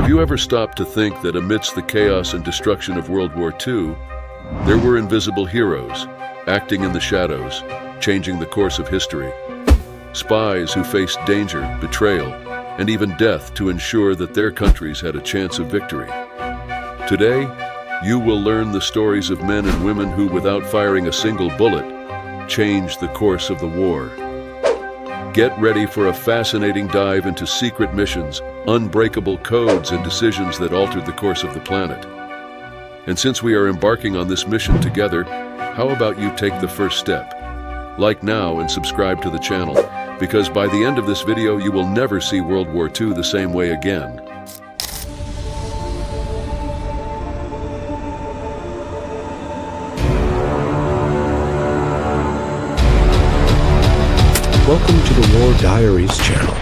Have you ever stopped to think that amidst the chaos and destruction of World War II, there were invisible heroes, acting in the shadows, changing the course of history? Spies who faced danger, betrayal, and even death to ensure that their countries had a chance of victory. Today, you will learn the stories of men and women who, without firing a single bullet, changed the course of the war. Get ready for a fascinating dive into secret missions, unbreakable codes, and decisions that altered the course of the planet. And since we are embarking on this mission together, how about you take the first step? Like now and subscribe to the channel, because by the end of this video you will never see World War II the same way again. Welcome to the War Diaries channel.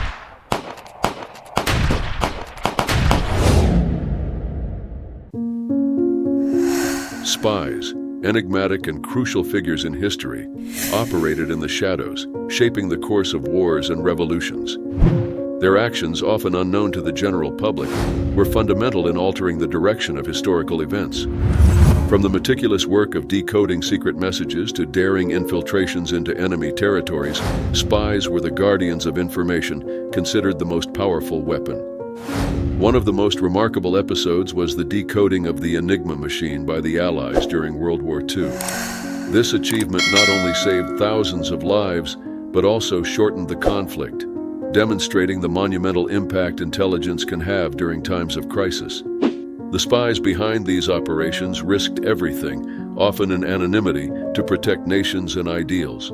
Spies, enigmatic and crucial figures in history, operated in the shadows, shaping the course of wars and revolutions. Their actions, often unknown to the general public, were fundamental in altering the direction of historical events. From the meticulous work of decoding secret messages to daring infiltrations into enemy territories, spies were the guardians of information, considered the most powerful weapon. One of the most remarkable episodes was the decoding of the Enigma machine by the Allies during World War II. This achievement not only saved thousands of lives, but also shortened the conflict, demonstrating the monumental impact intelligence can have during times of crisis. The spies behind these operations risked everything, often in anonymity, to protect nations and ideals.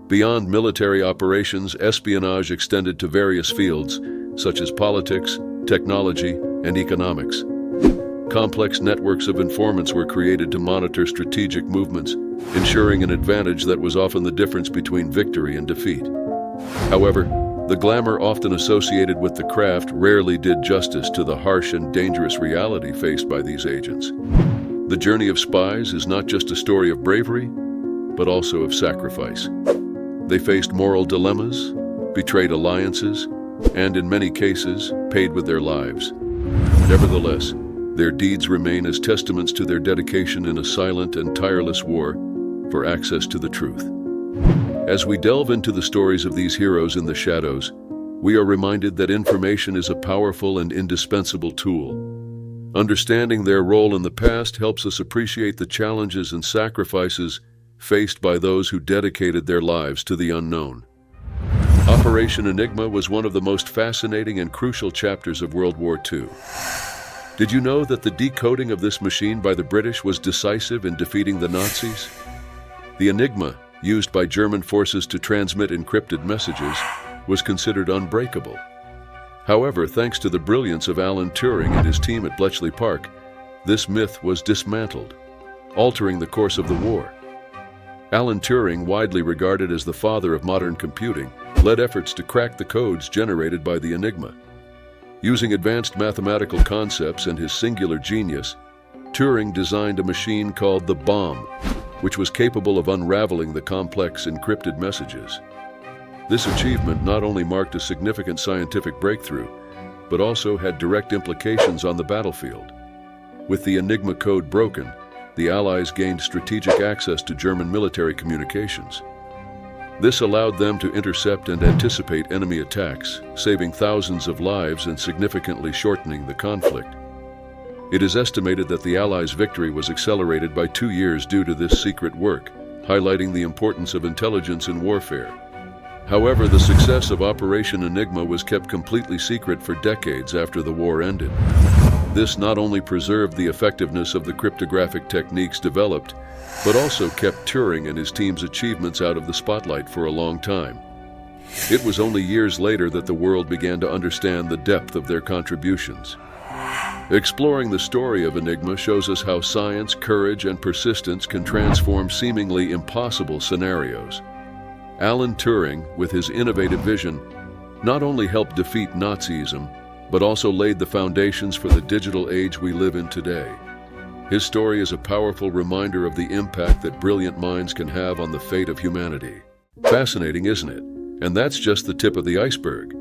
Beyond military operations, espionage extended to various fields, such as politics, technology, and economics. Complex networks of informants were created to monitor strategic movements, ensuring an advantage that was often the difference between victory and defeat. However, the glamour often associated with the craft rarely did justice to the harsh and dangerous reality faced by these agents. The journey of spies is not just a story of bravery, but also of sacrifice. They faced moral dilemmas, betrayed alliances, and in many cases, paid with their lives. Nevertheless, their deeds remain as testaments to their dedication in a silent and tireless war for access to the truth. As we delve into the stories of these heroes in the shadows, we are reminded that information is a powerful and indispensable tool. Understanding their role in the past helps us appreciate the challenges and sacrifices faced by those who dedicated their lives to the unknown. Operation Enigma was one of the most fascinating and crucial chapters of World War II. Did you know that the decoding of this machine by the British was decisive in defeating the Nazis? The Enigma, used by German forces to transmit encrypted messages, was considered unbreakable. However, thanks to the brilliance of Alan Turing and his team at Bletchley Park, this myth was dismantled, altering the course of the war. Alan Turing, widely regarded as the father of modern computing, led efforts to crack the codes generated by the Enigma. Using advanced mathematical concepts and his singular genius, Turing designed a machine called the bomb, which was capable of unraveling the complex encrypted messages. This achievement not only marked a significant scientific breakthrough, but also had direct implications on the battlefield. With the Enigma code broken, the Allies gained strategic access to German military communications. This allowed them to intercept and anticipate enemy attacks, saving thousands of lives and significantly shortening the conflict. It is estimated that the Allies' victory was accelerated by 2 years due to this secret work, highlighting the importance of intelligence in warfare. However, the success of Operation Enigma was kept completely secret for decades after the war ended. This not only preserved the effectiveness of the cryptographic techniques developed, but also kept Turing and his team's achievements out of the spotlight for a long time. It was only years later that the world began to understand the depth of their contributions. Exploring the story of Enigma shows us how science, courage, and persistence can transform seemingly impossible scenarios. Alan Turing, with his innovative vision, not only helped defeat Nazism, but also laid the foundations for the digital age we live in today. His story is a powerful reminder of the impact that brilliant minds can have on the fate of humanity. Fascinating, isn't it? And that's just the tip of the iceberg.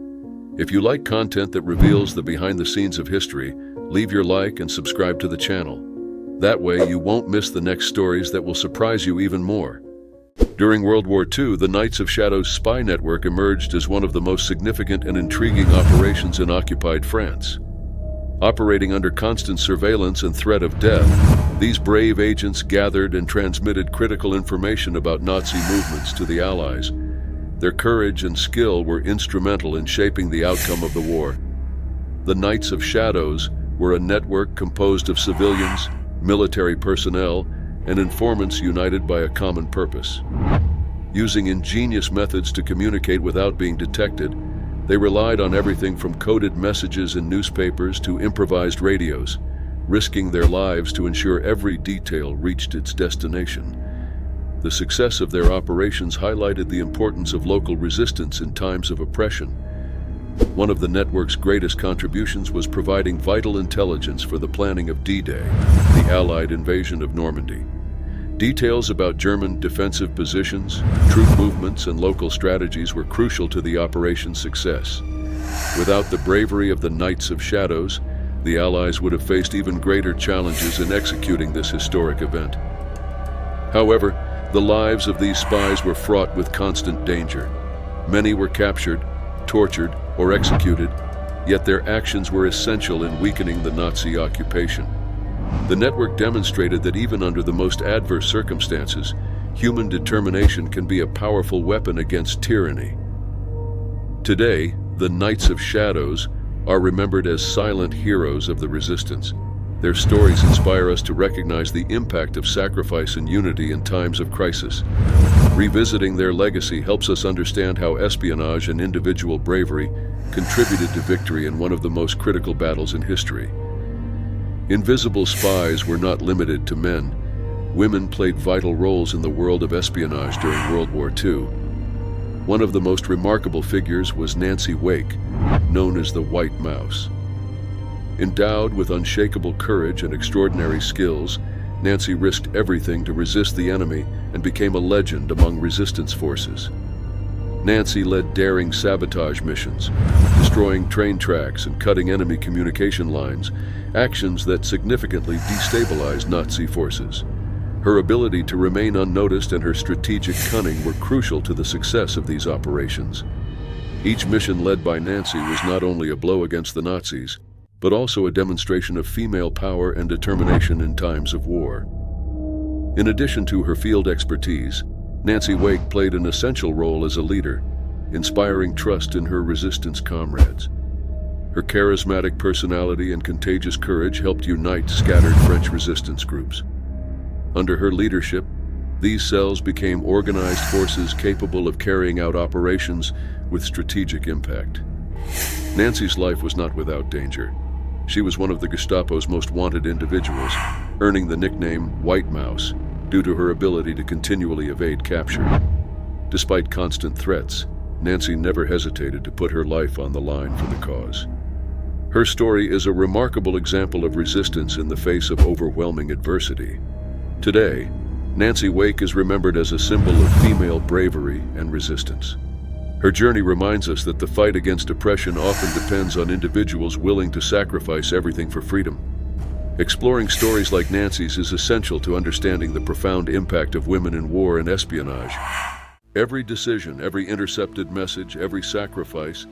If you like content that reveals the behind the scenes of history, leave your like and subscribe to the channel. That way you won't miss the next stories that will surprise you even more. During World War II, the Knights of Shadows spy network emerged as one of the most significant and intriguing operations in occupied France. Operating under constant surveillance and threat of death, these brave agents gathered and transmitted critical information about Nazi movements to the Allies. Their courage and skill were instrumental in shaping the outcome of the war. The Knights of Shadows were a network composed of civilians, military personnel, and informants united by a common purpose. Using ingenious methods to communicate without being detected, they relied on everything from coded messages in newspapers to improvised radios, risking their lives to ensure every detail reached its destination. The success of their operations highlighted the importance of local resistance in times of oppression. One of the network's greatest contributions was providing vital intelligence for the planning of D-Day, the Allied invasion of Normandy. Details about German defensive positions, troop movements, and local strategies were crucial to the operation's success. Without the bravery of the Knights of Shadows, the Allies would have faced even greater challenges in executing this historic event. However, the lives of these spies were fraught with constant danger. Many were captured, tortured, or executed, yet their actions were essential in weakening the Nazi occupation. The network demonstrated that even under the most adverse circumstances, human determination can be a powerful weapon against tyranny. Today, the Knights of Shadows are remembered as silent heroes of the resistance. Their stories inspire us to recognize the impact of sacrifice and unity in times of crisis. Revisiting their legacy helps us understand how espionage and individual bravery contributed to victory in one of the most critical battles in history. Invisible spies were not limited to men. Women played vital roles in the world of espionage during World War II. One of the most remarkable figures was Nancy Wake, known as the White Mouse. Endowed with unshakable courage and extraordinary skills, Nancy risked everything to resist the enemy and became a legend among resistance forces. Nancy led daring sabotage missions, destroying train tracks and cutting enemy communication lines, actions that significantly destabilized Nazi forces. Her ability to remain unnoticed and her strategic cunning were crucial to the success of these operations. Each mission led by Nancy was not only a blow against the Nazis, but also a demonstration of female power and determination in times of war. In addition to her field expertise, Nancy Wake played an essential role as a leader, inspiring trust in her resistance comrades. Her charismatic personality and contagious courage helped unite scattered French resistance groups. Under her leadership, these cells became organized forces capable of carrying out operations with strategic impact. Nancy's life was not without danger. She was one of the Gestapo's most wanted individuals, earning the nickname White Mouse due to her ability to continually evade capture. Despite constant threats, Nancy never hesitated to put her life on the line for the cause. Her story is a remarkable example of resistance in the face of overwhelming adversity. Today, Nancy Wake is remembered as a symbol of female bravery and resistance. Her journey reminds us that the fight against oppression often depends on individuals willing to sacrifice everything for freedom. Exploring stories like Nancy's is essential to understanding the profound impact of women in war and espionage. Every decision, every intercepted message, every sacrifice,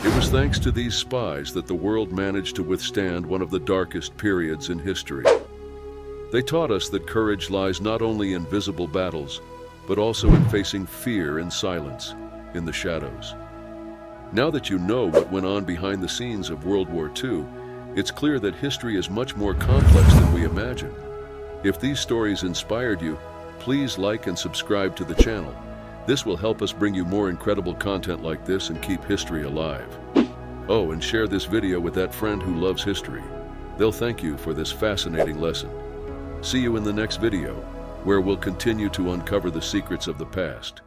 it was thanks to these spies that the world managed to withstand one of the darkest periods in history. They taught us that courage lies not only in visible battles, but also in facing fear in silence, in the shadows. Now that you know what went on behind the scenes of World War II, it's clear that history is much more complex than we imagine. If these stories inspired you, please like and subscribe to the channel. This will help us bring you more incredible content like this and keep history alive. Oh, and share this video with that friend who loves history. They'll thank you for this fascinating lesson. See you in the next video, where we'll continue to uncover the secrets of the past.